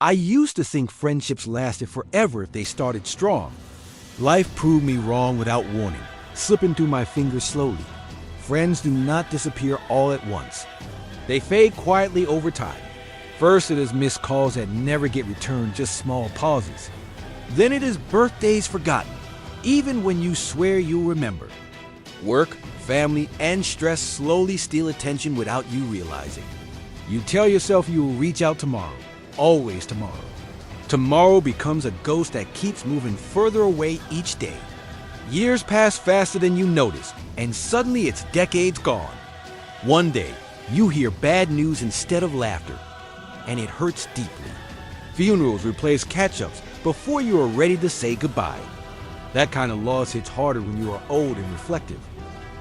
I used to think friendships lasted forever if they started strong. Life proved me wrong without warning, slipping through my fingers slowly. Friends do not disappear all at once. They fade quietly over time. First it is missed calls that never get returned, just small pauses. Then it is birthdays forgotten, even when you swear you'll remember. Work, family, and stress slowly steal attention without you realizing. You tell yourself you will reach out tomorrow, always tomorrow. Tomorrow becomes a ghost that keeps moving further away each day. Years pass faster than you notice, and suddenly it's decades gone. One day, you hear bad news instead of laughter, and it hurts deeply. Funerals replace catch-ups before you are ready to say goodbye. That kind of loss hits harder when you are old and reflective.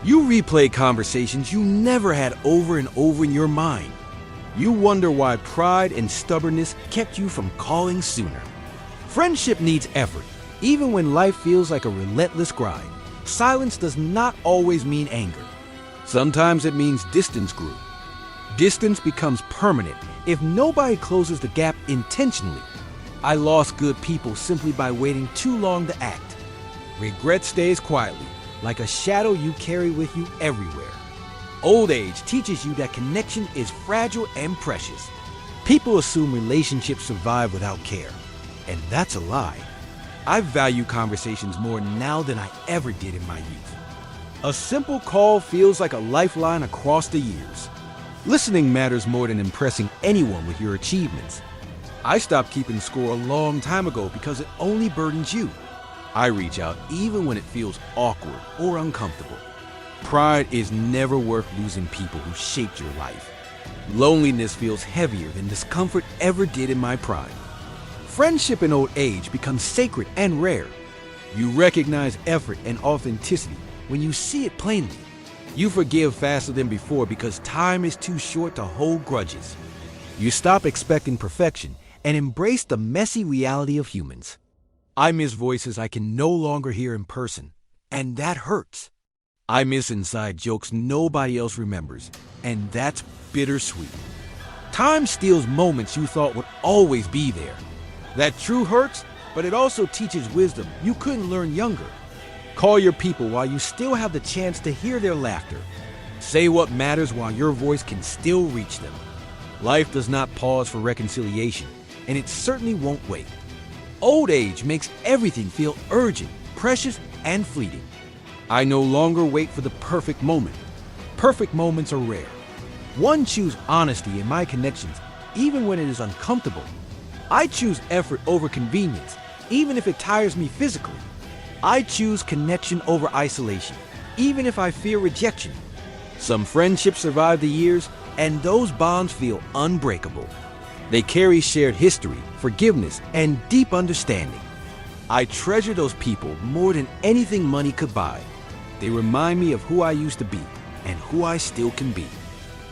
You replay conversations you never had over and over in your mind. You wonder why pride and stubbornness kept you from calling sooner. Friendship needs effort, even when life feels like a relentless grind. Silence does not always mean anger. Sometimes it means distance grew. Distance becomes permanent if nobody closes the gap intentionally. I lost good people simply by waiting too long to act. Regret stays quietly, like a shadow you carry with you everywhere. Old age teaches you that connection is fragile and precious. People assume relationships survive without care, and that's a lie. I value conversations more now than I ever did in my youth. A simple call feels like a lifeline across the years. Listening matters more than impressing anyone with your achievements. I stopped keeping score a long time ago because it only burdens you. I reach out even when it feels awkward or uncomfortable. Pride is never worth losing people who shaped your life. Loneliness feels heavier than discomfort ever did in my prime. Friendship in old age becomes sacred and rare. You recognize effort and authenticity when you see it plainly. You forgive faster than before because time is too short to hold grudges. You stop expecting perfection and embrace the messy reality of humans. I miss voices I can no longer hear in person, and that hurts. I miss inside jokes nobody else remembers, and that's bittersweet. Time steals moments you thought would always be there. That true hurts, but it also teaches wisdom you couldn't learn younger. Call your people while you still have the chance to hear their laughter. Say what matters while your voice can still reach them. Life does not pause for reconciliation, and it certainly won't wait. Old age makes everything feel urgent, precious, and fleeting. I no longer wait for the perfect moment. Perfect moments are rare. One choose honesty in my connections, even when it is uncomfortable. I choose effort over convenience, even if it tires me physically. I choose connection over isolation, even if I fear rejection. Some friendships survive the years, and those bonds feel unbreakable. They carry shared history, forgiveness, and deep understanding. I treasure those people more than anything money could buy. They remind me of who I used to be and who I still can be.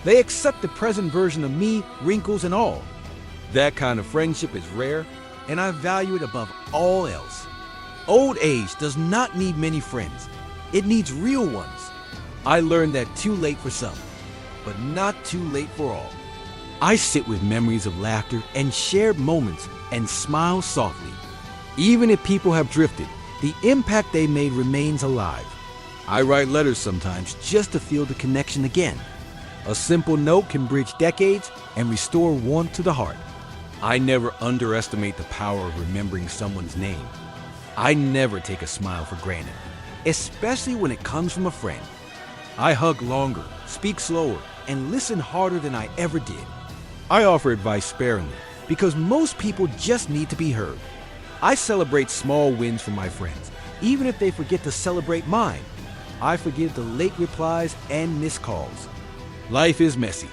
They accept the present version of me, wrinkles and all. That kind of friendship is rare, and I value it above all else. Old age does not need many friends. It needs real ones. I learned that too late for some, but not too late for all. I sit with memories of laughter and shared moments and smile softly. Even if people have drifted, the impact they made remains alive. I write letters sometimes just to feel the connection again. A simple note can bridge decades and restore warmth to the heart. I never underestimate the power of remembering someone's name. I never take a smile for granted, especially when it comes from a friend. I hug longer, speak slower, and listen harder than I ever did. I offer advice sparingly because most people just need to be heard. I celebrate small wins for my friends, even if they forget to celebrate mine. I forgive the late replies and missed calls. Life is messy.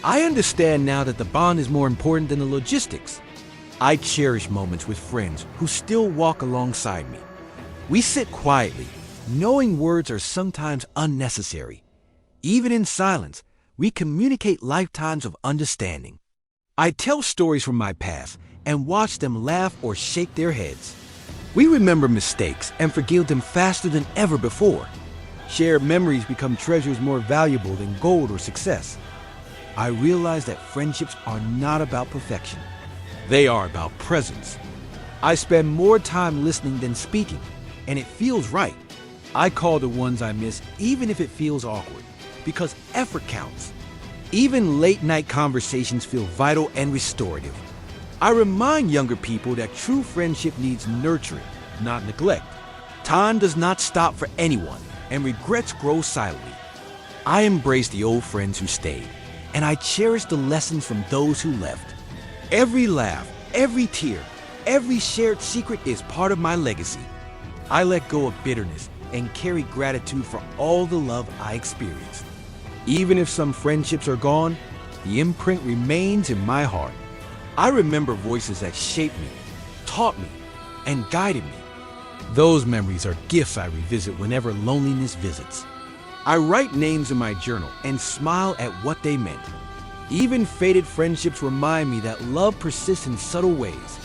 I understand now that the bond is more important than the logistics. I cherish moments with friends who still walk alongside me. We sit quietly, knowing words are sometimes unnecessary. Even in silence, we communicate lifetimes of understanding. I tell stories from my past and watch them laugh or shake their heads. We remember mistakes and forgive them faster than ever before. Shared memories become treasures more valuable than gold or success. I realize that friendships are not about perfection. They are about presence. I spend more time listening than speaking, and it feels right. I call the ones I miss even if it feels awkward, because effort counts. Even late-night conversations feel vital and restorative. I remind younger people that true friendship needs nurturing, not neglect. Time does not stop for anyone, and regrets grow silently. I embrace the old friends who stayed, and I cherish the lessons from those who left. Every laugh, every tear, every shared secret is part of my legacy. I let go of bitterness and carry gratitude for all the love I experienced. Even if some friendships are gone, the imprint remains in my heart. I remember voices that shaped me, taught me, and guided me. Those memories are gifts I revisit whenever loneliness visits. I write names in my journal and smile at what they meant. Even faded friendships remind me that love persists in subtle ways.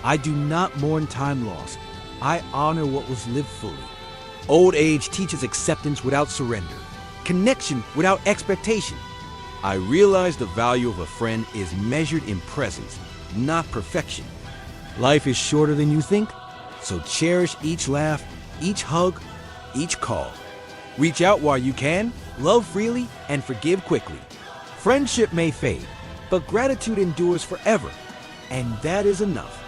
I do not mourn time lost. I honor what was lived fully. Old age teaches acceptance without surrender, connection without expectation. I realize the value of a friend is measured in presence, not perfection. Life is shorter than you think, so cherish each laugh, each hug, each call. Reach out while you can, love freely, and forgive quickly. Friendship may fade, but gratitude endures forever, and that is enough.